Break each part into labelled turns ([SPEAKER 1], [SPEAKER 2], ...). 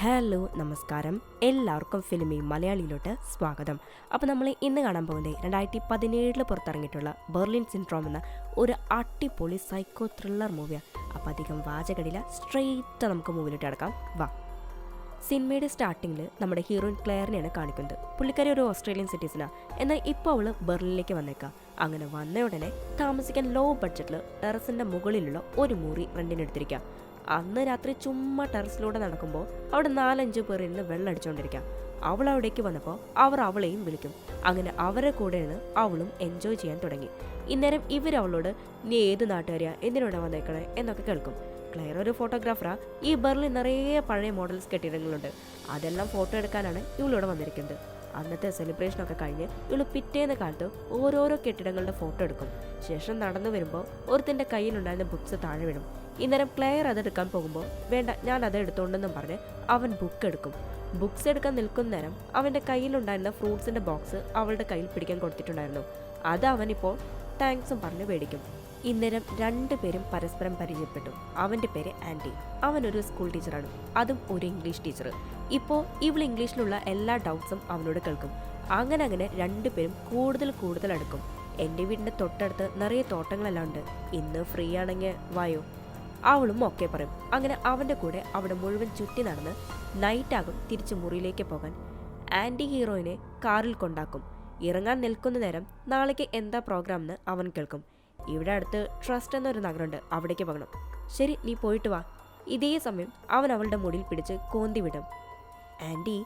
[SPEAKER 1] Hello നമസ്കാരം, എല്ലാവർക്കും ഫിലിമി മലയാളിയിലോട്ട് സ്വാഗതം. അപ്പോൾ നമ്മൾ ഇന്ന് കാണാൻ പോകുന്നത് 2017 പുറത്തിറങ്ങിയിട്ടുള്ള ബെർലിൻ സിൻഡ്രോം എന്ന ഒരു അടിപൊളി സൈക്കോ ത്രില്ലർ മൂവിയാണ്. അപ്പോൾ അധികം വാചകടില്ല, സ്ട്രെയിറ്റ് നമുക്ക് മൂവിയിലോട്ട് കിടക്കാം. വാ. സിനിമയുടെ സ്റ്റാർട്ടിങ്ങിൽ നമ്മുടെ ഹീറോയിൻ ക്ലെയറിനെയാണ് കാണിക്കുന്നത്. പുള്ളിക്കാരി ഒരു ഓസ്ട്രേലിയൻ സിറ്റിസനാണ്. എന്നാൽ ഇപ്പോൾ അവൾ ബെർലിനിലേക്ക് വന്നേക്കാം. അങ്ങനെ വന്ന ഉടനെ താമസിക്കാൻ ലോ ബഡ്ജറ്റിൽ ടെറസിൻ്റെ മുകളിലുള്ള ഒരു മുറി റെൻറ്റിനെടുത്തിരിക്കാം. അന്ന് രാത്രി ചുമ്മാ ടെറസിലൂടെ നടക്കുമ്പോൾ അവിടെ 4-5 പേർ ഇരുന്ന് വെള്ളം അടിച്ചുകൊണ്ടിരിക്കാം. അവൾ അവിടേക്ക് വന്നപ്പോൾ അവർ അവളെയും വിളിക്കും. അങ്ങനെ അവരെ കൂടെ ഇരുന്ന് അവളും എൻജോയ് ചെയ്യാൻ തുടങ്ങി. ഇന്നേരം ഇവരവളോട് നീ ഏത് നാട്ടുകാരിയാ, എന്തിനോടെ വന്നേക്കണേ എന്നൊക്കെ കേൾക്കും. ക്ലെയർ ഒരു ഫോട്ടോഗ്രാഫറാ. ഈ ബെർലിൻ നിറയെ പഴയ മോഡൽസ് കെട്ടിടങ്ങളുണ്ട്. അതെല്ലാം ഫോട്ടോ എടുക്കാനാണ് ഇവളിവിടെ വന്നിരിക്കുന്നത്. അന്നത്തെ സെലിബ്രേഷനൊക്കെ കഴിഞ്ഞ് ഇവള് പിറ്റേന്ന് കാലത്ത് ഓരോരോ കെട്ടിടങ്ങളുടെ ഫോട്ടോ എടുക്കും. ശേഷം നടന്നു വരുമ്പോൾ ഒരുത്തിൻ്റെ കയ്യിലുണ്ടായിരുന്ന ബുക്സ് താഴെ വീഴും. ഇന്നേരം ക്ലെയർ അതെടുക്കാൻ പോകുമ്പോൾ വേണ്ട, ഞാൻ അത് എടുത്തോണ്ടെന്നും പറഞ്ഞ് അവൻ ബുക്ക് എടുക്കും. ബുക്സ് എടുക്കാൻ നിൽക്കുന്ന നേരം അവൻ്റെ കയ്യിലുണ്ടായിരുന്ന ഫ്രൂട്ട്സിൻ്റെ ബോക്സ് അവളുടെ കയ്യിൽ പിടിക്കാൻ കൊടുത്തിട്ടുണ്ടായിരുന്നു. അത് അവനിപ്പോൾ താങ്ക്സും പറഞ്ഞ് മേടിക്കും. ഇന്നേരം 2 പേരും പരസ്പരം പരിചയപ്പെട്ടു. അവൻ്റെ പേര് ആൻറ്റി. അവനൊരു സ്കൂൾ ടീച്ചറാണ്, അതും ഒരു ഇംഗ്ലീഷ് ടീച്ചർ. ഇപ്പോൾ ഇവൾ ഇംഗ്ലീഷിലുള്ള എല്ലാ ഡൗട്ട്സും അവനോട് കേൾക്കും. അങ്ങനെ 2 പേരും കൂടുതൽ അടുക്കും. എൻ്റെ വീടിൻ്റെ തൊട്ടടുത്ത് നിറയെ തോട്ടങ്ങളെല്ലാം ഉണ്ട്, ഇന്ന് ഫ്രീ ആണെങ്കിൽ വായോ. അവളും ഒക്കെ പറയും. അങ്ങനെ അവൻ്റെ കൂടെ അവിടെ മുഴുവൻ ചുറ്റി നടന്ന് നൈറ്റാകും തിരിച്ച് മുറിയിലേക്ക് പോകാൻ. ആൻറ്റി ഹീറോയിനെ കാറിൽ കൊണ്ടാക്കും. ഇറങ്ങാൻ നിൽക്കുന്ന നേരം നാളേക്ക് എന്താ പ്രോഗ്രാം എന്ന് അവൻ കേൾക്കും. ഇവിടെ അടുത്ത് ട്രസ്റ്റ് എന്നൊരു നഗരമുണ്ട്, അവിടേക്ക് പോകണം. ശരി, നീ പോയിട്ട് വാ. ഇതേ സമയം അവൻ അവളുടെ മുടിയിൽ പിടിച്ച് കോന്തി വിടും. ആൻറ്റി,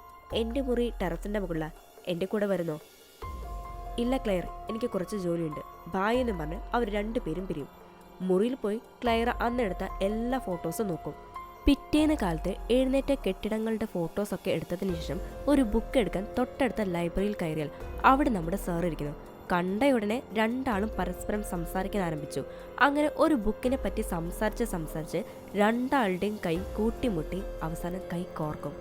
[SPEAKER 1] എൻ്റെ മുറി ടെറസിൻ്റെ മുകളിലാണ്, എൻ്റെ കൂടെ വരുന്നോ? ഇല്ല ക്ലെയർ, എനിക്ക് കുറച്ച് ജോലിയുണ്ട്, ബായ് എന്ന് പറഞ്ഞ് അവർ 2 പേരും പിരിയും. മുറിയിൽ പോയി ക്ലെയർ അന്നെടുത്ത എല്ലാ ഫോട്ടോസും നോക്കും. പിറ്റേന്ന് കാലത്ത് എഴുന്നേറ്റ കെട്ടിടങ്ങളുടെ ഫോട്ടോസൊക്കെ എടുത്തതിന് ശേഷം ഒരു ബുക്ക് എടുക്കാൻ തൊട്ടടുത്ത ലൈബ്രറിയിൽ കയറിയാൽ അവിടെ നമ്മുടെ സാർ ഇരിക്കുന്നു. കണ്ട ഉടനെ 2 ആളും പരസ്പരം സംസാരിക്കാൻ ആരംഭിച്ചു. അങ്ങനെ ഒരു ബുക്കിനെ പറ്റി സംസാരിച്ച് 2 ആളുടെയും കൈ കൂട്ടിമുട്ടി അവസാനം കൈ കോർക്കും.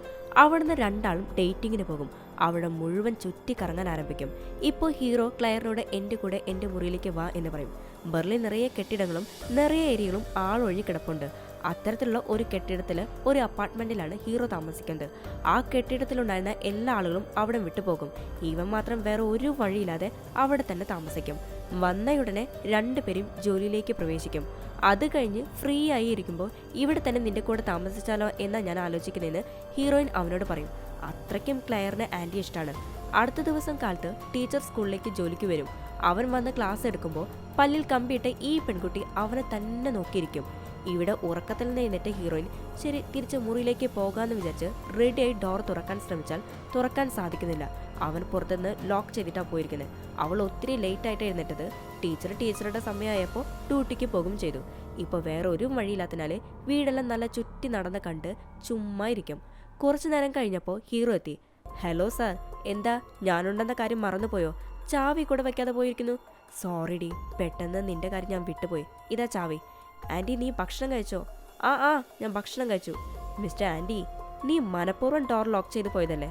[SPEAKER 1] അവിടുന്ന് 2 ആളും ഡേറ്റിങ്ങിന് പോകും. അവിടെ മുഴുവൻ ചുറ്റി കറങ്ങാൻ ആരംഭിക്കും. ഇപ്പോൾ ഹീറോ ക്ലെയറിനോട് എൻ്റെ കൂടെ എൻ്റെ മുറിയിലേക്ക് വാ എന്ന് പറയും. ബെർലിൻ നിറയെ കെട്ടിടങ്ങളും നിറയെ ഏരിയകളും ആളൊഴി കിടപ്പുണ്ട്. അത്തരത്തിലുള്ള ഒരു കെട്ടിടത്തിൽ ഒരു അപ്പാർട്ട്മെൻറ്റിലാണ് ഹീറോ താമസിക്കുന്നത്. ആ കെട്ടിടത്തിലുണ്ടായിരുന്ന എല്ലാ ആളുകളും അവിടെ വിട്ടുപോകും. ഇവൻ മാത്രം വേറെ ഒരു വഴിയില്ലാതെ അവിടെ തന്നെ താമസിക്കും. വന്നയുടനെ 2 പേരും ജോലിയിലേക്ക് പ്രവേശിക്കും. അത് കഴിഞ്ഞ് ഫ്രീ ആയി ഇരിക്കുമ്പോൾ ഇവിടെ തന്നെ നിന്റെ കൂടെ താമസിച്ചാലോ എന്നാ ഞാൻ ആലോചിക്കുന്നതെന്ന് ഹീറോയിൻ അവനോട് പറയും. അത്രയ്ക്കും ക്ലെയറിന് ആൻറ്റി ഇഷ്ടമാണ്. അടുത്ത ദിവസം കാലത്ത് ടീച്ചർ സ്കൂളിലേക്ക് ജോലിക്ക് വരും. അവൻ വന്ന് ക്ലാസ് എടുക്കുമ്പോൾ പല്ലിൽ കമ്പിയിട്ട് ഈ പെൺകുട്ടി അവനെ തന്നെ നോക്കിയിരിക്കും. ഇവിടെ ഉറക്കത്തിൽ നിന്ന് എഴുന്നേറ്റ ഹീറോയിൻ ശരി തിരിച്ച് മുറിയിലേക്ക് പോകാമെന്ന് വിചാരിച്ച് റെഡിയായി ഡോർ തുറക്കാൻ ശ്രമിച്ചാൽ തുറക്കാൻ സാധിക്കുന്നില്ല. അവൻ പുറത്തുനിന്ന് ലോക്ക് ചെയ്തിട്ടാണ് പോയിരിക്കുന്നത്. അവൾ ഒത്തിരി ലേറ്റായിട്ട് എഴുന്നേറ്റത്. ടീച്ചറുടെ സമയമായപ്പോൾ ഡ്യൂട്ടിക്ക് പോകും ചെയ്തു. ഇപ്പോൾ വേറെ ഒരു വഴിയില്ലാത്തതിനാൽ വീടെല്ലാം നല്ല ചുറ്റി നടന്ന് കണ്ട് ചുമ്മാ ഇരിക്കും. കുറച്ചു നേരം കഴിഞ്ഞപ്പോൾ ഹീറോ എത്തി. ഹലോ സാർ, എന്താ ഞാനുണ്ടെന്ന കാര്യം മറന്നുപോയോ? ചാവി കൂടെ വയ്ക്കാതെ പോയിരിക്കുന്നു. സോറി ഡി, പെട്ടെന്ന് നിന്റെ കാര്യം ഞാൻ വിട്ടുപോയി. ഇതാ ചാവി. ആൻറ്റി, നീ ഭക്ഷണം കഴിച്ചോ? ആ ഞാൻ ഭക്ഷണം കഴിച്ചു. മിസ്റ്റർ ആൻറ്റി, നീ മനഃപൂർവ്വം ഡോർ ലോക്ക് ചെയ്ത് പോയതല്ലേ?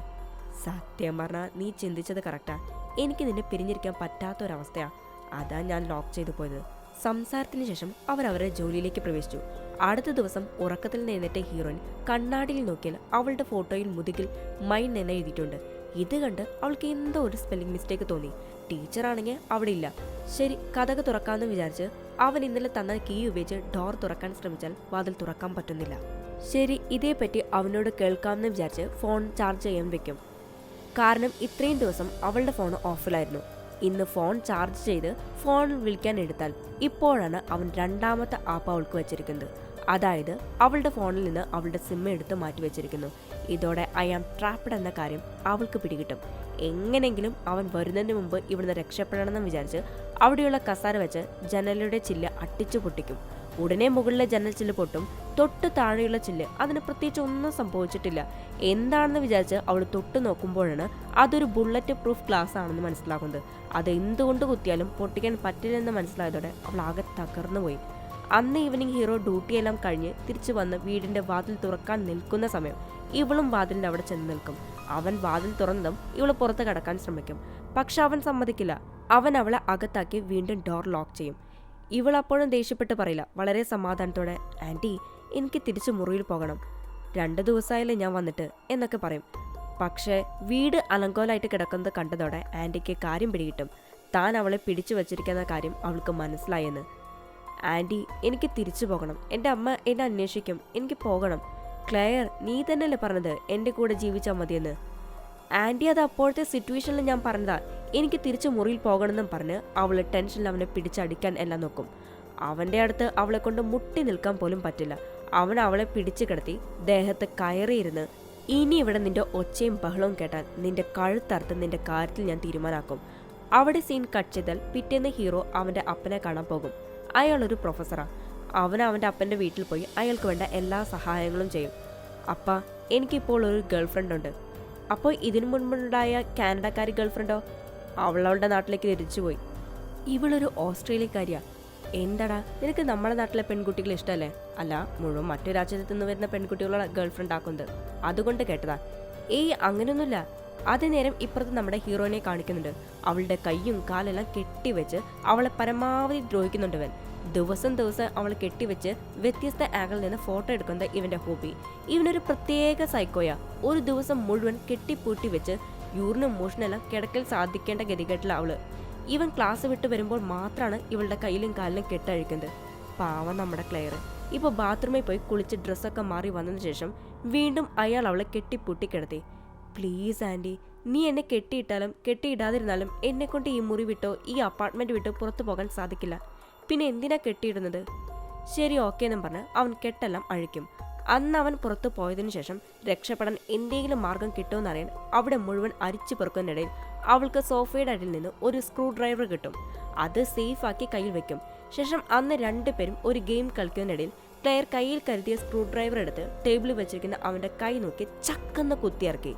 [SPEAKER 1] സത്യം പറഞ്ഞാൽ നീ ചിന്തിച്ചത് കറക്റ്റാ. എനിക്ക് നിന്നെ പിരിഞ്ഞിരിക്കാൻ പറ്റാത്തൊരവസ്ഥയാണ്, അതാ ഞാൻ ലോക്ക് ചെയ്തു പോയത്. സംസാരത്തിന് ശേഷം അവരവരെ ജോലിയിലേക്ക് പ്രവേശിച്ചു. അടുത്ത ദിവസം ഉറക്കത്തിൽ നിന്ന് എഴുന്നേറ്റ ഹീറോയിൻ കണ്ണാടിയിൽ നോക്കിയാൽ അവളുടെ ഫോട്ടോയിൽ മുതുകിൽ മൈൻഡ് എന്ന് എഴുതിയിട്ടുണ്ട്. ഇത് കണ്ട് അവൾക്ക് എന്തോ ഒരു സ്പെല്ലിംഗ് മിസ്റ്റേക്ക് തോന്നി. ടീച്ചറാണെങ്കിൽ അവിടെ ഇല്ല. ശരി, കതക് തുറക്കാമെന്ന് വിചാരിച്ച് അവൻ ഇന്നലെ തന്ന കീ ഉപയോഗിച്ച് ഡോർ തുറക്കാൻ ശ്രമിച്ചാൽ വാതിൽ തുറക്കാൻ പറ്റുന്നില്ല. ശരി, ഇതേപ്പറ്റി അവനോട് കേൾക്കാമെന്ന് വിചാരിച്ച് ഫോൺ ചാർജ് ചെയ്യാൻ വെക്കും. കാരണം ഇത്രയും ദിവസം അവളുടെ ഫോൺ ഓഫിലായിരുന്നു. ഇന്ന് ഫോൺ ചാർജ് ചെയ്ത് ഫോൺ വിളിക്കാൻ എടുത്താൽ ഇപ്പോഴാണ് അവൻ 2ാമത്തെ ആപ്പ് അവൾക്ക് വെച്ചിരിക്കുന്നത്. അതായത് അവളുടെ ഫോണിൽ നിന്ന് അവളുടെ സിം എടുത്ത് മാറ്റി വെച്ചിരിക്കുന്നു. ഇതോടെ ഐ ആം ട്രാപ്ഡ് എന്ന കാര്യം അവൾക്ക് പിടികിട്ടും. എങ്ങനെങ്കിലും അവൻ വരുന്നതിന് മുമ്പ് ഇവിടുന്ന് രക്ഷപ്പെടണമെന്ന് വിചാരിച്ച് അവിടെയുള്ള കസാര വെച്ച് ജനലുടെ ചില്ല് അട്ടിച്ചു പൊട്ടിക്കും. ഉടനെ മുകളിലെ ജനൽ ചില്ല് പൊട്ടും. തൊട്ട് താഴെയുള്ള ചില്ല് അതിന് പ്രത്യേകിച്ച് ഒന്നും സംഭവിച്ചിട്ടില്ല. എന്താണെന്ന് വിചാരിച്ച് അവൾ തൊട്ട് നോക്കുമ്പോഴാണ് അതൊരു ബുള്ളറ്റ് പ്രൂഫ് ഗ്ലാസ് ആണെന്ന് മനസ്സിലാക്കുന്നത്. അത് എന്തുകൊണ്ട് കുത്തിയാലും പൊട്ടിക്കാൻ പറ്റില്ലെന്ന് മനസ്സിലായതോടെ അവൾ ആകെ തകർന്നു പോയി. അന്ന് ഈവനിങ് ഹീറോ ഡ്യൂട്ടിയെല്ലാം കഴിഞ്ഞ് തിരിച്ചു വന്ന് വീടിൻ്റെ വാതിൽ തുറക്കാൻ നിൽക്കുന്ന സമയം ഇവളും വാതിലിൻ്റെ അവിടെ ചെന്ന് നിൽക്കും. അവൻ വാതിൽ തുറന്നതും ഇവൾ പുറത്ത് കടക്കാൻ ശ്രമിക്കും. പക്ഷെ അവൻ സമ്മതിക്കില്ല. അവൻ അവളെ അകത്താക്കി വീണ്ടും ഡോർ ലോക്ക് ചെയ്യും. ഇവൾ അപ്പോഴും ദേഷ്യപ്പെട്ട് പറയില്ല, വളരെ സമാധാനത്തോടെ ആൻറ്റി, എനിക്ക് തിരിച്ച് മുറിയിൽ പോകണം. 2 ദിവസമായാലേ ഞാൻ വന്നിട്ട് എന്നൊക്കെ പറയും. പക്ഷേ വീട് അലങ്കോലായിട്ട് കിടക്കുന്നത് കണ്ടതോടെ ആൻറ്റിക്ക് കാര്യം പിടികിട്ടും. താൻ അവളെ പിടിച്ചു വച്ചിരിക്കുന്ന കാര്യം അവൾക്ക് മനസ്സിലായെന്ന്. ആൻറ്റി, എനിക്ക് തിരിച്ചു പോകണം. എൻ്റെ അമ്മ എന്നെ അന്വേഷിക്കും. എനിക്ക് പോകണം. ക്ലെയർ, നീ തന്നെയല്ലേ പറഞ്ഞത് എൻ്റെ കൂടെ ജീവിച്ചാൽ മതിയെന്ന്. ആൻറ്റി, അത് അപ്പോഴത്തെ സിറ്റുവേഷനിൽ ഞാൻ പറഞ്ഞതാ. എനിക്ക് തിരിച്ചു മുറിയിൽ പോകണമെന്നും പറഞ്ഞ് അവൾ ടെൻഷനിൽ അവനെ പിടിച്ചടിക്കാൻ എല്ലാം നോക്കും. അവൻ്റെ അടുത്ത് അവളെ കൊണ്ട് മുട്ടി നിൽക്കാൻ പോലും പറ്റില്ല. അവൻ അവളെ പിടിച്ചു കിടത്തി ദേഹത്ത് കയറിയിരുന്ന്, ഇനി ഇവിടെ നിന്റെ ഒച്ചയും ബഹളവും കേട്ടാൽ നിന്റെ കഴുത്തറുത്ത് നിന്റെ കാര്യത്തിൽ ഞാൻ തീരുമാനാക്കും. അവിടെ സീൻ കട്ട് ചെയ്താൽ പിറ്റേന്ന് ഹീറോ അവൻ്റെ അപ്പനെ കാണാൻ പോകും. അയാളൊരു പ്രൊഫസറാ. അവൻ അവൻ്റെ അപ്പൻ്റെ വീട്ടിൽ പോയി അയാൾക്ക് വേണ്ട എല്ലാ സഹായങ്ങളും ചെയ്യും. അപ്പ, എനിക്കിപ്പോൾ ഒരു ഗേൾഫ്രണ്ട് ഉണ്ട്. അപ്പോൾ ഇതിനു മുൻപുണ്ടായ കാനഡക്കാരി ഗേൾഫ്രണ്ടോ? അവളുടെ നാട്ടിലേക്ക് തിരിച്ചുപോയി. ഇവളൊരു ഓസ്ട്രേലിയക്കാരിയാ. എന്താടാ, നിനക്ക് നമ്മുടെ നാട്ടിലെ പെൺകുട്ടികൾ ഇഷ്ടമല്ലേ? അല്ല, മുഴുവൻ മറ്റു രാജ്യത്തു നിന്ന് വരുന്ന പെൺകുട്ടികളെ ഗേൾഫ്രണ്ട് ആക്കുന്നത്. അതുകൊണ്ട് കേട്ടതാ. ഏയ്, അങ്ങനെയൊന്നുമില്ല. അതേ നേരം ഇപ്പുറത്ത് നമ്മുടെ ഹീറോയിനെ കാണിക്കുന്നുണ്ട്. അവളുടെ കൈയും കാലെല്ലാം കെട്ടിവെച്ച് അവളെ പരമാവധി ദ്രോഹിക്കുന്നുണ്ടവൻ. ദിവസം അവളെ കെട്ടിവെച്ച് വ്യത്യസ്ത ആംഗിളിൽ നിന്ന് ഫോട്ടോ എടുക്കുന്നത് ഇവന്റെ ഹോബി. ഇവനൊരു പ്രത്യേക സൈക്കോയാ. ഒരു ദിവസം മുഴുവൻ കെട്ടിപ്പൂട്ടി വെച്ച് യൂറിനും മോഷനെല്ലാം കിടക്കൽ സാധിക്കേണ്ട ഗതികെട്ടില്ല അവള്. ഇവൻ ക്ലാസ് വിട്ട് വരുമ്പോൾ മാത്രമാണ് ഇവളുടെ കയ്യിലും കാലിലും കെട്ടഴിക്കുന്നത്. പാവം നമ്മുടെ ക്ലെയർ. ഇപ്പോൾ ബാത്റൂമിൽ പോയി കുളിച്ച് ഡ്രസ്സൊക്കെ മാറി വന്നതിന് ശേഷം വീണ്ടും അയാൾ അവളെ കെട്ടിപ്പൂട്ടി കിടത്തി. പ്ലീസ് ആൻറ്റി, നീ എന്നെ കെട്ടിയിട്ടാലും കെട്ടിയിടാതിരുന്നാലും എന്നെ കൊണ്ട് ഈ മുറി വിട്ടോ ഈ അപ്പാർട്ട്മെന്റ് വിട്ടോ പുറത്തു പോകാൻ സാധിക്കില്ല. പിന്നെ എന്തിനാ കെട്ടിയിടുന്നത്? ശരി, ഓക്കെ എന്നും പറഞ്ഞ് അവൻ കെട്ടെല്ലാം അഴിക്കും. അന്ന് അവൻ പുറത്തു പോയതിനു ശേഷം രക്ഷപ്പെടാൻ എന്തെങ്കിലും മാർഗം കിട്ടുമെന്നറിയാൻ അവിടെ മുഴുവൻ അരിച്ചു പെറുക്കുന്നതിനിടയിൽ അവൾക്ക് സോഫയുടെ അടിയിൽ നിന്ന് ഒരു സ്ക്രൂ ഡ്രൈവർ കിട്ടും. അത് സേഫാക്കി കയ്യിൽ വെക്കും. ശേഷം അന്ന് രണ്ടുപേരും ഒരു ഗെയിം കളിക്കുന്നതിനിടയിൽ ക്ലെയർ കയ്യിൽ കരുതിയ സ്ക്രൂ ഡ്രൈവർ എടുത്ത് ടേബിളിൽ വെച്ചിരിക്കുന്ന അവന്റെ കൈ നോക്കി ചക്കെന്ന് കുത്തിയിറക്കി.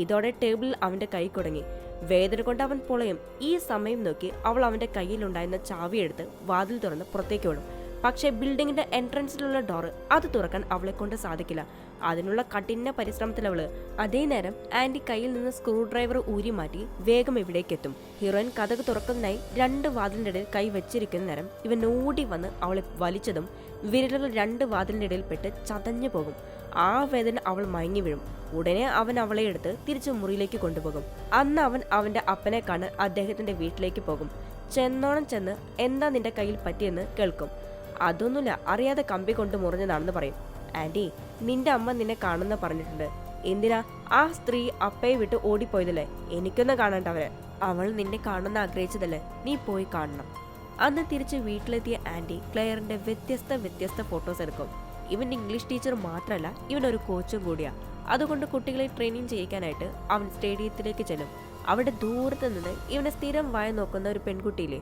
[SPEAKER 1] ഇതോടെ ടേബിളിൽ അവന്റെ കൈ കുടങ്ങി. വേദന കൊണ്ട് അവൻ പൊളയും. ഈ സമയം നോക്കി അവൾ അവന്റെ കയ്യിലുണ്ടായിരുന്ന ചാവി എടുത്ത് വാതിൽ തുറന്ന് പുറത്തേക്ക് വിടും. പക്ഷേ ബിൽഡിങ്ങിന്റെ എൻട്രൻസിലുള്ള ഡോറ് അത് തുറക്കാൻ അവളെ കൊണ്ട് സാധിക്കില്ല. അതിനുള്ള കഠിന പരിശ്രമത്തിലവള്. അതേ നേരം ആന്റി കയ്യിൽ നിന്ന് സ്ക്രൂ ഡ്രൈവർ ഊരി മാറ്റി വേഗം ഇവിടേക്കെത്തും. ഹീറോയിൻ കതക് തുറക്കുന്നതിനായി 2 വാതിലിന്റെ ഇടയിൽ കൈ വെച്ചിരിക്കുന്ന നേരം ഇവൻ ഓടി വന്ന് അവളെ വലിച്ചതും വിരലുകൾ 2 വാതിലിന്റെ ഇടയിൽ പെട്ട് ചതഞ്ഞു പോകും. ആ വേദന അവൾ മയങ്ങി വീഴും. ഉടനെ അവൻ അവളെ എടുത്ത് തിരിച്ചു മുറിയിലേക്ക് കൊണ്ടുപോകും. അന്ന് അവൻ അവന്റെ അപ്പനെ കാണാൻ അദ്ദേഹത്തിന്റെ വീട്ടിലേക്ക് പോകും. ചെന്ന് എന്താ നിന്റെ കയ്യിൽ പറ്റിയെന്ന് കേൾക്കും. അതൊന്നുമില്ല, അറിയാതെ കമ്പി കൊണ്ട് മുറിഞ്ഞതാണെന്ന് പറയും. ആന്റി, നിന്റെ അമ്മ നിന്നെ കാണുന്ന പറഞ്ഞിട്ടുണ്ട്. എന്തിനാ? ആ സ്ത്രീ അപ്പയെ വിട്ട് ഓടിപ്പോയതല്ലേ? എനിക്കൊന്ന് കാണണ്ട അവരെ. അവൾ നിന്നെ കാണുന്ന ആഗ്രഹിച്ചതല്ലേ? നീ പോയി കാണണം. അന്ന് തിരിച്ച് വീട്ടിലെത്തിയ ആന്റി ക്ലെയറിന്റെ വ്യത്യസ്ത ഫോട്ടോസ് എടുക്കും. ഇവൻ ഇംഗ്ലീഷ് ടീച്ചർ മാത്രമല്ല, ഇവനൊരു കോച്ചും കൂടിയാ. അതുകൊണ്ട് കുട്ടികളെ ട്രെയിനിങ് ചെയ്യിക്കാനായിട്ട് അവൻ സ്റ്റേഡിയത്തിലേക്ക് ചെല്ലും. അവിടെ ദൂരത്ത് നിന്ന് ഇവനെ സ്ഥിരം വായ നോക്കുന്ന ഒരു പെൺകുട്ടിയില്ലേ,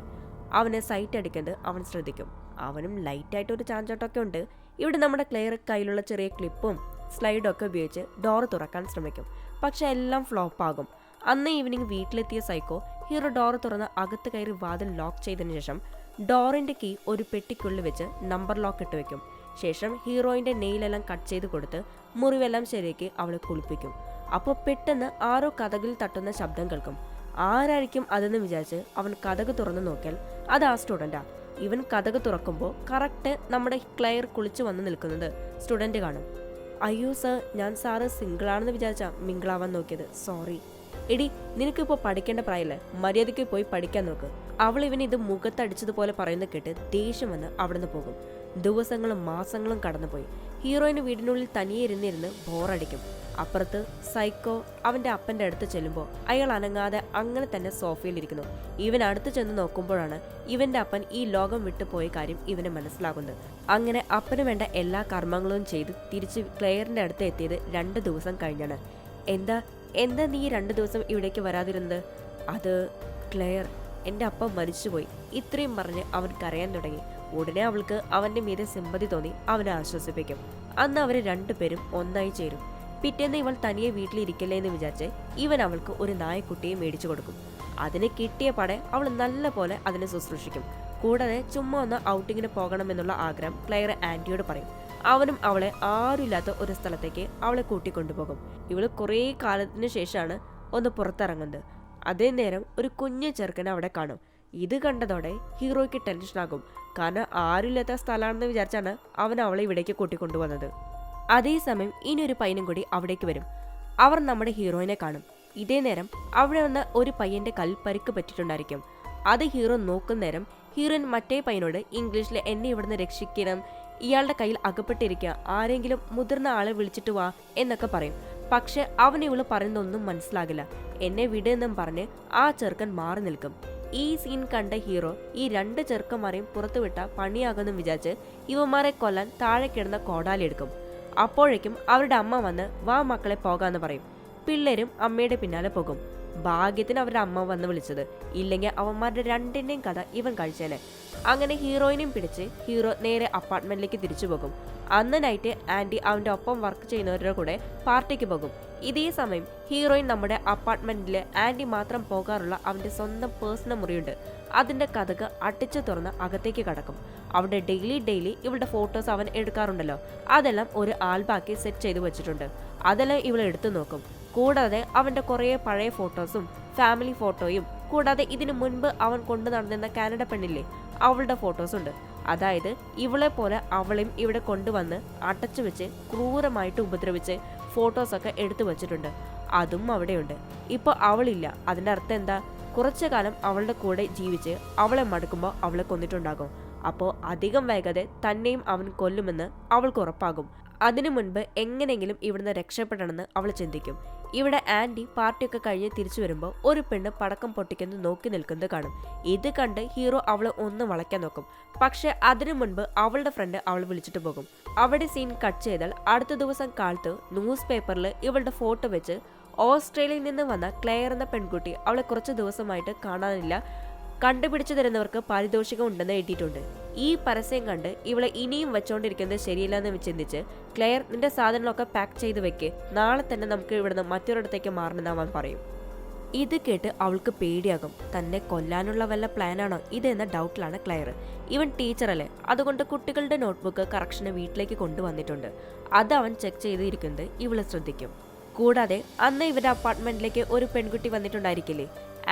[SPEAKER 1] അവനെ സൈറ്റ് അടിക്കുന്നത് അവൻ ശ്രദ്ധിക്കും. അവനും ലൈറ്റായിട്ടൊരു ചാഞ്ചോട്ടൊക്കെ ഉണ്ട്. ഇവിടെ നമ്മുടെ ക്ലെയർ കയ്യിലുള്ള ചെറിയ ക്ലിപ്പും സ്ലൈഡും ഒക്കെ ഉപയോഗിച്ച് ഡോർ തുറക്കാൻ ശ്രമിക്കും. പക്ഷെ എല്ലാം ഫ്ലോപ്പ് ആകും. അന്ന് ഈവനിങ് വീട്ടിലെത്തിയ സൈക്കോ ഹീറോ ഡോർ തുറന്ന് അകത്ത് കയറി വാതിൽ ലോക്ക് ചെയ്തതിനു ശേഷം ഡോറിന്റെ കീ ഒരു പെട്ടിക്കുള്ളിൽ വെച്ച് നമ്പർ ലോക്ക് ഇട്ട് വെക്കും. ശേഷം ഹീറോയിന്റെ നെയിലെല്ലാം കട്ട് ചെയ്ത് കൊടുത്ത് മുറിവെല്ലാം ശരിയാക്കി അവളെ കുളിപ്പിക്കും. അപ്പോൾ പെട്ടെന്ന് ആരോ കതകിൽ തട്ടുന്ന ശബ്ദം കേൾക്കും. ആരായിരിക്കും അതെന്ന് വിചാരിച്ച് അവൻ കതക് തുറന്ന് നോക്കിയാൽ അത് ആ സ്റ്റുഡൻറ്റാ. ഇവൻ കതക് തുറക്കുമ്പോൾ കറക്റ്റ് നമ്മുടെ ക്ലെയർ കുളിച്ചു വന്ന് നിൽക്കുന്നത് സ്റ്റുഡൻറ്റ് കാണും. അയ്യോ സർ, ഞാൻ സാറ് സിംഗിളാണെന്ന് വിചാരിച്ചാ മിങ്കിളാവാൻ നോക്കിയത്, സോറി. എടി, നിനക്കിപ്പോൾ പഠിക്കേണ്ട പ്രായമല്ലേ, മര്യാദയ്ക്ക് പോയി പഠിക്കാൻ നോക്ക്. അവൾ ഇവന് ഇത് മുഖത്തടിച്ചതുപോലെ പറയുന്നത് കേട്ട് ദേഷ്യം വന്ന് അവിടുന്ന് പോകും. ദിവസങ്ങളും മാസങ്ങളും കടന്നുപോയി. ഹീറോയിന് വീടിനുള്ളിൽ തനിയെ ഇരുന്നിരുന്ന് ബോറടിക്കും. അപ്പുറത്ത് സൈക്കോ അവന്റെ അപ്പന്റെ അടുത്ത് ചെല്ലുമ്പോൾ അയാൾ അനങ്ങാതെ അങ്ങനെ തന്നെ സോഫയിലിരിക്കുന്നു. ഇവൻ അടുത്ത് ചെന്ന് നോക്കുമ്പോഴാണ് ഇവന്റെ അപ്പൻ ഈ ലോകം വിട്ടുപോയ കാര്യം ഇവന് മനസ്സിലാകുന്നത്. അങ്ങനെ അപ്പന് വേണ്ട എല്ലാ കർമ്മങ്ങളും ചെയ്ത് തിരിച്ച് ക്ലെയറിന്റെ അടുത്ത് എത്തിയത് 2 ദിവസം കഴിഞ്ഞാണ്. എന്താ നീ 2 ദിവസം ഇവിടേക്ക് വരാതിരുന്നത്? അത് ക്ലെയർ, എൻ്റെ അപ്പം മരിച്ചുപോയി. ഇത്രയും പറഞ്ഞ് അവൻ കരയാൻ തുടങ്ങി. ഉടനെ അവൾക്ക് അവന്റെ മീതെ സിമ്പതി തോന്നി അവനെ ആശ്വസിപ്പിക്കും. അന്ന് അവർ 2 പേരും ഒന്നായി ചേരും. പിറ്റേന്ന് ഇവൾ തനിയെ വീട്ടിലിരിക്കില്ലേ എന്ന് വിചാരിച്ച് ഇവൻ അവൾക്ക് ഒരു നായക്കുട്ടിയെ മേടിച്ചു കൊടുക്കും. അതിന് കിട്ടിയ പടെ അവൾ നല്ല പോലെ അതിനെ ശുശ്രൂഷിക്കും. കൂടാതെ ചുമ്മാ ഒന്ന് ഔട്ടിങ്ങിന് പോകണമെന്നുള്ള ആഗ്രഹം ക്ലെയർ ആന്റിയോട് പറയും. അവനും അവളെ ആരുമില്ലാത്ത ഒരു സ്ഥലത്തേക്ക് അവളെ കൂട്ടിക്കൊണ്ടുപോകും. ഇവള് കുറേ കാലത്തിന് ശേഷമാണ് ഒന്ന് പുറത്തിറങ്ങുന്നത്. അതേ നേരം ഒരു കുഞ്ഞു ചെറുക്കനെ അവിടെ കാണും. ഇത് കണ്ടതോടെ ഹീറോയ്ക്ക് ടെൻഷനാകും. കാരണം ആരുമില്ലാത്ത സ്ഥലമാണെന്ന് വിചാരിച്ചാണ് അവൻ അവളെ ഇവിടേക്ക് കൂട്ടിക്കൊണ്ടുവന്നത്. അതേസമയം ഇനിയൊരു പയ്യനും കൂടി അവിടേക്ക് വരും. അവർ നമ്മുടെ ഹീറോയിനെ കാണും. ഇതേ നേരം അവിടെ വന്ന ഒരു പയ്യന്റെ കല്ലിൽ പരിക്ക് പറ്റിയിട്ടുണ്ടായിരിക്കും. അത് ഹീറോ നോക്കുന്ന നേരം ഹീറോയിൻ മറ്റേ പയ്യനോട് ഇംഗ്ലീഷിൽ എന്നെ ഇവിടുന്ന് രക്ഷിക്കണം, ഇയാളുടെ കയ്യിൽ അകപ്പെട്ടിരിക്കുക, ആരെങ്കിലും മുതിർന്ന ആളെ വിളിച്ചിട്ട് വാ എന്നൊക്കെ പറയും. പക്ഷെ അവന് ഇവള് പറയുന്നതൊന്നും മനസ്സിലാകില്ല. എന്നെ വിടുന്നും പറഞ്ഞ് ആ ചെറുക്കൻ മാറി നിൽക്കും. ഈ സീൻ കണ്ട ഹീറോ ഈ 2 ചെറുക്കന്മാരെയും പുറത്തുവിട്ട പണിയാകുമെന്ന് വിചാരിച്ച് ഇവന്മാരെ കൊല്ലാൻ താഴെ കിടന്ന കോടാലി എടുക്കും. അപ്പോഴേക്കും അവരുടെ അമ്മ വന്ന് വാ മക്കളെ പോകാന്ന് പറയും. പിള്ളേരും അമ്മയുടെ പിന്നാലെ പോകും. ഭാഗ്യത്തിന് അവരുടെ അമ്മ വന്ന് വിളിച്ചത്, ഇല്ലെങ്കിൽ അവന്മാരുടെ 2ന്റെയും കഥ ഇവൻ കഴിച്ചേനെ. അങ്ങനെ ഹീറോയിനെയും പിടിച്ച് ഹീറോ നേരെ അപ്പാർട്ട്മെന്റിലേക്ക് തിരിച്ചു പോകും. അന്ന് നൈറ്റ് ആൻറ്റി അവൻ്റെ ഒപ്പം വർക്ക് ചെയ്യുന്നവരുടെ കൂടെ പാർട്ടിക്ക് പോകും. ഇതേ സമയം ഹീറോയിൻ നമ്മുടെ അപ്പാർട്ട്മെന്റിൽ ആൻറ്റി മാത്രം പോകാറുള്ള അവൻ്റെ സ്വന്തം പേഴ്സണൽ മുറിയുണ്ട്. അതിൻ്റെ കഥക് അടിച്ചു തുറന്ന് അകത്തേക്ക് കടക്കും. അവിടെ ഡെയിലി ഇവളുടെ ഫോട്ടോസ് അവൻ എടുക്കാറുണ്ടല്ലോ, അതെല്ലാം ഒരു ആൽബാക്കി സെറ്റ് ചെയ്ത് വെച്ചിട്ടുണ്ട്. അതെല്ലാം ഇവൾ എടുത്തു നോക്കും. കൂടാതെ അവൻ്റെ കുറേ പഴയ ഫോട്ടോസും ഫാമിലി ഫോട്ടോയും, കൂടാതെ ഇതിനു മുൻപ് അവൻ കൊണ്ടു നടന്നിരുന്ന കാനഡ പെണ്ണില്ലേ, അവളുടെ ഫോട്ടോസുണ്ട്. അതായത് ഇവളെ പോലെ അവളെയും ഇവിടെ കൊണ്ടുവന്ന് അടച്ചു വെച്ച് ക്രൂരമായിട്ട് ഉപദ്രവിച്ച് ഫോട്ടോസൊക്കെ എടുത്തു വച്ചിട്ടുണ്ട്. അതും അവിടെയുണ്ട്. ഇപ്പോൾ അവളില്ല. അതിൻ്റെ അർത്ഥം എന്താ? കുറച്ചു കാലം അവളുടെ കൂടെ ജീവിച്ച് അവളെ മടുക്കുമ്പോൾ അവളെ കൊന്നിട്ടുണ്ടാകും. അപ്പോൾ അധികം വൈകാതെ തന്നെയും അവൻ കൊല്ലുമെന്ന് അവൾക്ക് ഉറപ്പാകും. അതിനു മുൻപ് എങ്ങനെയെങ്കിലും ഇവിടുന്ന് രക്ഷപ്പെടണമെന്ന് അവൾ ചിന്തിക്കും. ഇവിടെ ആൻറ്റി പാർട്ടിയൊക്കെ കഴിഞ്ഞ് തിരിച്ചു വരുമ്പോൾ ഒരു പെണ്ണ് പടക്കം പൊട്ടിക്കുന്നത് നോക്കി നിൽക്കുന്നത് കാണും. ഇത് കണ്ട് ഹീറോ അവളെ ഒന്ന് വളയ്ക്കാൻ നോക്കും. പക്ഷെ അതിനു മുൻപ് അവളുടെ ഫ്രണ്ട് അവൾ വിളിച്ചിട്ട് പോകും. അവിടെ സീൻ കട്ട് ചെയ്താൽ അടുത്ത ദിവസം കാലത്ത് ന്യൂസ് പേപ്പറിൽ ഇവളുടെ ഫോട്ടോ വെച്ച് ഓസ്ട്രേലിയയിൽ നിന്ന് വന്ന ക്ലെയർ എന്ന പെൺകുട്ടി അവളെ കുറച്ച് ദിവസമായിട്ട് കാണാനില്ല, കണ്ടുപിടിച്ചു തരുന്നവർക്ക് പാരിതോഷികം ഉണ്ടെന്ന് എഴുതിയിട്ടുണ്ട്. ഈ പരസ്യം കണ്ട് ഇവളെ ഇനിയും വെച്ചോണ്ടിരിക്കുന്നത് ശരിയല്ലെന്ന് ചിന്തിച്ച് ക്ലെയർ നിന്റെ സാധനങ്ങളൊക്കെ പാക്ക് ചെയ്ത് വെക്ക്, നാളെ തന്നെ നമുക്ക് ഇവിടുന്ന് മറ്റൊരിടത്തേക്ക് മാറണമെന്ന് അവൻ പറയും. ഇത് കേട്ട് അവൾക്ക് പേടിയാകും. തന്നെ കൊല്ലാനുള്ള വല്ല പ്ലാനാണോ ഇതെന്ന ഡൗട്ടിലാണ് ക്ലെയർ. ഇവൻ ടീച്ചറല്ലേ, അതുകൊണ്ട് കുട്ടികളുടെ നോട്ട്ബുക്ക് കറക്ഷന് വീട്ടിലേക്ക് കൊണ്ടുവന്നിട്ടുണ്ട്. അത് അവൻ ചെക്ക് ചെയ്തിരിക്കുന്നത് ഇവള് ശ്രദ്ധിക്കും. കൂടാതെ അന്ന് ഇവരുടെ അപ്പാർട്ട്മെന്റിലേക്ക് ഒരു പെൺകുട്ടി വന്നിട്ടുണ്ടായിരിക്കില്ലേ,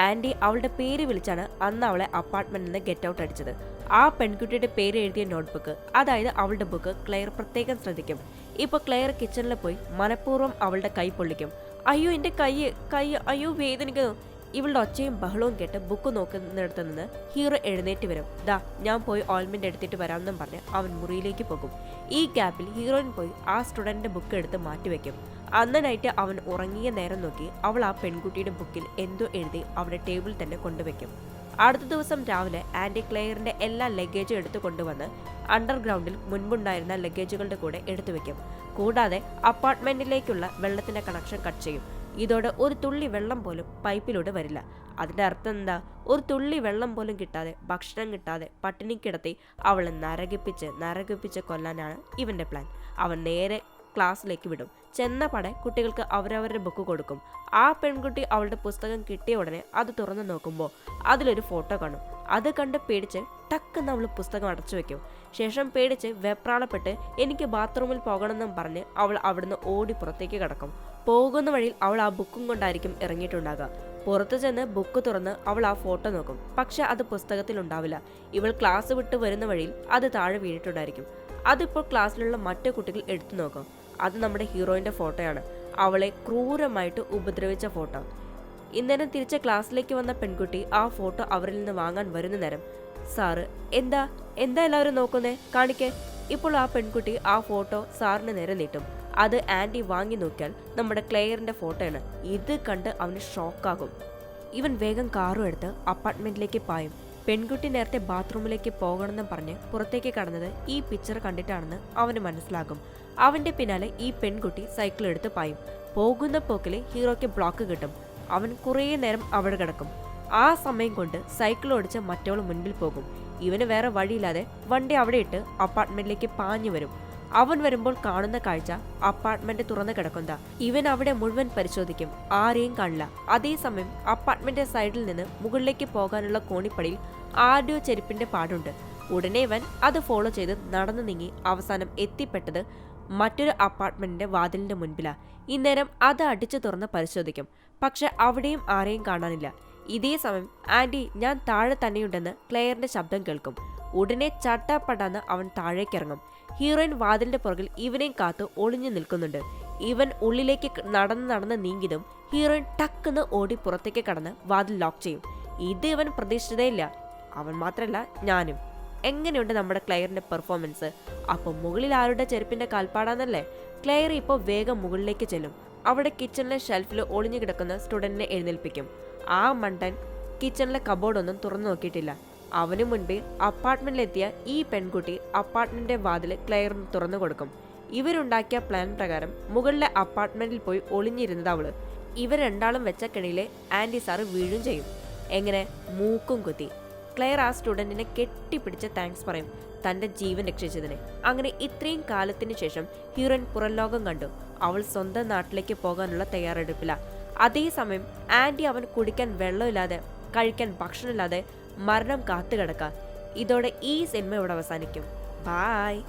[SPEAKER 1] ആൻറ്റി അവളുടെ പേര് വിളിച്ചാണ് അന്ന് അവളെ അപ്പാർട്ട്മെന്റിൽ നിന്ന് ഗെറ്റ് ഔട്ട് അടിച്ചത്. ആ പെൺകുട്ടിയുടെ പേര് എഴുതിയ നോട്ട്ബുക്ക്, അതായത് അവളുടെ ബുക്ക് ക്ലെയർ പ്രത്യേകം ശ്രദ്ധിക്കും. ഇപ്പോൾ ക്ലെയർ കിച്ചണിൽ പോയി മനഃപൂർവ്വം അവളുടെ കൈ പൊള്ളിക്കും. അയ്യോ എൻ്റെ കൈ അയ്യോ വേദനിക്കുന്നു. ഇവളുടെ ഒച്ചയും ബഹളവും കേട്ട് ബുക്ക് നോക്കുന്നിടത്ത് നിന്ന് ഹീറോ എഴുന്നേറ്റ് വരും. ദാ ഞാൻ പോയി ഓയിൽമെന്റ് എടുത്തിട്ട് വരാമെന്നും പറഞ്ഞ് അവൻ മുറിയിലേക്ക് പോകും. ഈ ഗ്യാപ്പിൽ ഹീറോയിൻ പോയി ആ സ്റ്റുഡന്റിന്റെ ബുക്ക് എടുത്ത് മാറ്റിവെക്കും. അന്ന് നൈറ്റ് അവൻ ഉറങ്ങിയ നേരം നോക്കി അവൾ ആ പെൺകുട്ടിയുടെ ബുക്കിൽ എന്തോ എഴുതി അവിടെ ടേബിളിൽ തന്നെ കൊണ്ടുവയ്ക്കും. അടുത്ത ദിവസം രാവിലെ ആൻറ്റി ക്ലെയറിന്റെ എല്ലാ ലഗേജും എടുത്തു കൊണ്ടുവന്ന് അണ്ടർഗ്രൗണ്ടിൽ മുൻപുണ്ടായിരുന്ന ലഗേജുകളുടെ കൂടെ എടുത്തു വെക്കും. കൂടാതെ അപ്പാർട്ട്മെന്റിലേക്കുള്ള വെള്ളത്തിന്റെ കണക്ഷൻ കട്ട് ചെയ്യും. ഇതോടെ ഒരു തുള്ളി വെള്ളം പോലും പൈപ്പിലൂടെ വരില്ല. അതിന്റെ അർത്ഥം എന്താ? ഒരു തുള്ളി വെള്ളം പോലും കിട്ടാതെ, ഭക്ഷണം കിട്ടാതെ പട്ടിണി കിടത്തി അവളെ നരകിപ്പിച്ച് കൊല്ലാനാണ് ഇവന്റെ പ്ലാൻ. അവൻ നേരെ ക്ലാസ്സിലേക്ക് വിടും. ചെന്ന പടെ കുട്ടികൾക്ക് അവരവരുടെ ബുക്ക് കൊടുക്കും. ആ പെൺകുട്ടി അവളുടെ പുസ്തകം കിട്ടിയ ഉടനെ അത് തുറന്നു നോക്കുമ്പോൾ അതിലൊരു ഫോട്ടോ കാണും. അത് കണ്ട് പേടിച്ച് ടക്കെന്ന് അവൾ പുസ്തകം അടച്ചു വെക്കും. ശേഷം പേടിച്ച് വെപ്രാളപ്പെട്ട് എനിക്ക് ബാത്റൂമിൽ പോകണമെന്നും പറഞ്ഞ് അവൾ അവിടുന്ന് ഓടി പുറത്തേക്ക് കടക്കും. പോകുന്ന വഴിയിൽ അവൾ ആ ബുക്കും കൊണ്ടായിരിക്കും ഇറങ്ങിയിട്ടുണ്ടാകുക. പുറത്തു ചെന്ന് ബുക്ക് തുറന്ന് അവൾ ആ ഫോട്ടോ നോക്കും. പക്ഷെ അത് പുസ്തകത്തിൽ ഉണ്ടാവില്ല. ഇവൾ ക്ലാസ് വിട്ട് വരുന്ന വഴിയിൽ അത് താഴെ വീണിട്ടുണ്ടായിരിക്കും. അതിപ്പോൾ ക്ലാസ്സിലുള്ള മറ്റു കുട്ടികൾ എടുത്തു നോക്കും. അത് നമ്മുടെ ഹീറോയിന്റെ ഫോട്ടോയാണ്, അവളെ ക്രൂരമായിട്ട് ഉപദ്രവിച്ച ഫോട്ടോ. ഇന്നേരം തിരിച്ച് ക്ലാസ്സിലേക്ക് വന്ന പെൺകുട്ടി ആ ഫോട്ടോ അവരിൽ നിന്ന് വാങ്ങാൻ വരുന്ന നേരം, സാറ് എന്താ എല്ലാവരും നോക്കുന്നേ, കാണിക്കേ. ഇപ്പോൾ ആ പെൺകുട്ടി ആ ഫോട്ടോ സാറിന് നേരെ നീട്ടും. അത് ആൻറ്റി വാങ്ങി നോക്കിയാൽ നമ്മുടെ ക്ലെയറിന്റെ ഫോട്ടോയാണ്. ഇത് കണ്ട് അവന് ഷോക്കാകും. ഇവൻ വേഗം കാറും എടുത്ത് അപ്പാർട്ട്മെന്റിലേക്ക് പായും. പെൺകുട്ടി നേരത്തെ ബാത്റൂമിലേക്ക് പോകണമെന്നും പറഞ്ഞ് പുറത്തേക്ക് കടന്നത് ഈ പിക്ചർ കണ്ടിട്ടാണെന്ന് അവന് മനസ്സിലാകും. അവന്റെ പിന്നാലെ ഈ പെൺകുട്ടി സൈക്കിൾ എടുത്ത് പായും. പോകുന്ന പോക്കിൽ ഹീറോയ്ക്ക് ബ്ലോക്ക് കിട്ടും. അവൻ കുറേ നേരം അവിടെ കിടക്കും. ആ സമയം കൊണ്ട് സൈക്കിൾ ഓടിച്ച് മറ്റവൾ മുൻപിൽ പോകും. ഇവന് വേറെ വഴിയില്ലാതെ വണ്ടി അവിടെ ഇട്ട് അപ്പാർട്ട്മെന്റിലേക്ക് പാഞ്ഞു വരും. അവൻ വരുമ്പോൾ കാണുന്ന കാഴ്ച അപ്പാർട്ട്മെന്റ് തുറന്നു കിടക്കുന്ന. ഇവൻ അവിടെ മുഴുവൻ പരിശോധിക്കും, ആരെയും കാണില്ല. അതേസമയം അപ്പാർട്ട്മെന്റ് സൈഡിൽ നിന്ന് മുകളിലേക്ക് പോകാനുള്ള കോണിപ്പടിയിൽ ആരുടെയോ ചെരുപ്പിന്റെ പാടുണ്ട്. ഉടനെ ഇവൻ അത് ഫോളോ ചെയ്ത് നടന്നു നീങ്ങി അവസാനം എത്തിപ്പെട്ടത് മറ്റൊരു അപ്പാർട്ട്മെന്റിന്റെ വാതിലിന്റെ മുൻപിലാ. ഇന്നേരം അത് അടിച്ചു തുറന്ന് പരിശോധിക്കും. പക്ഷെ അവിടെയും ആരെയും കാണാനില്ല. ഇതേ സമയം ആന്റി ഞാൻ താഴെ തന്നെയുണ്ടെന്ന് ക്ലെയറിന്റെ ശബ്ദം കേൾക്കും. ഉടനെ ചട്ടാപ്പടാന്ന് അവൻ താഴേക്കിറങ്ങും. ഹീറോയിൻ വാതിലിന്റെ പുറകിൽ ഇവനെയും കാത്ത് ഒളിഞ്ഞു നിൽക്കുന്നുണ്ട്. ഇവൻ ഉള്ളിലേക്ക് നടന്ന് നീങ്ങിയതും ഹീറോയിൻ ടക്കെന്ന് ഓടി പുറത്തേക്ക് കടന്ന് വാതിൽ ലോക്ക് ചെയ്യും. ഇത് ഇവൻ പ്രതീക്ഷിച്ചതേയില്ല. അവൻ മാത്രല്ല ഞാനും. എങ്ങനെയുണ്ട് നമ്മുടെ ക്ലെയറിന്റെ പെർഫോമൻസ്? അപ്പം മുകളിൽ ആരുടെ ചെരുപ്പിന്റെ കാൽപ്പാടാന്നല്ലേ? ക്ലെയർ ഇപ്പോൾ വേഗം മുകളിലേക്ക് ചെല്ലും. അവിടെ കിച്ചണിലെ ഷെൽഫിൽ ഒളിഞ്ഞു കിടക്കുന്ന സ്റ്റുഡന്റിനെ എഴുന്നേൽപ്പിക്കും. ആ മണ്ടൻ കിച്ചണിലെ കബോർഡൊന്നും തുറന്നു നോക്കിയിട്ടില്ല. അവനു മുൻപേ അപ്പാർട്ട്മെന്റിലെത്തിയ ഈ പെൺകുട്ടി അപ്പാർട്ട്മെന്റിന്റെ വാതിൽ ക്ലെയറിന് തുറന്നു കൊടുക്കും. ഇവരുണ്ടാക്കിയ പ്ലാൻ പ്രകാരം മുകളിലെ അപ്പാർട്ട്മെന്റിൽ പോയി ഒളിഞ്ഞിരുന്നത് അവള്. ഇവർ രണ്ടാളും വെച്ച കെണിയിലെ ആന്റി സാറ് വീഴും ചെയ്യും. എങ്ങനെ? മൂക്കും കുത്തി. ക്ലെയർ ആ സ്റ്റുഡന്റിനെ കെട്ടിപ്പിടിച്ച് താങ്ക്സ് പറയും, തന്റെ ജീവൻ രക്ഷിച്ചതിന്. അങ്ങനെ ഇത്രയും കാലത്തിന് ശേഷം ഹീറോയിൻ പുറം ലോകം കണ്ടു. അവൾ സ്വന്തം നാട്ടിലേക്ക് പോകാനുള്ള തയ്യാറെടുപ്പില്ല. അതേസമയം ആന്റി അവൻ കുടിക്കാൻ വെള്ളമില്ലാതെ, കഴിക്കാൻ ഭക്ഷണമില്ലാതെ മരണം കാത്തുകിടക്കുക. ഇതോടെ ഈ സിനിമ ഇവിടെ അവസാനിക്കും. ബായ്.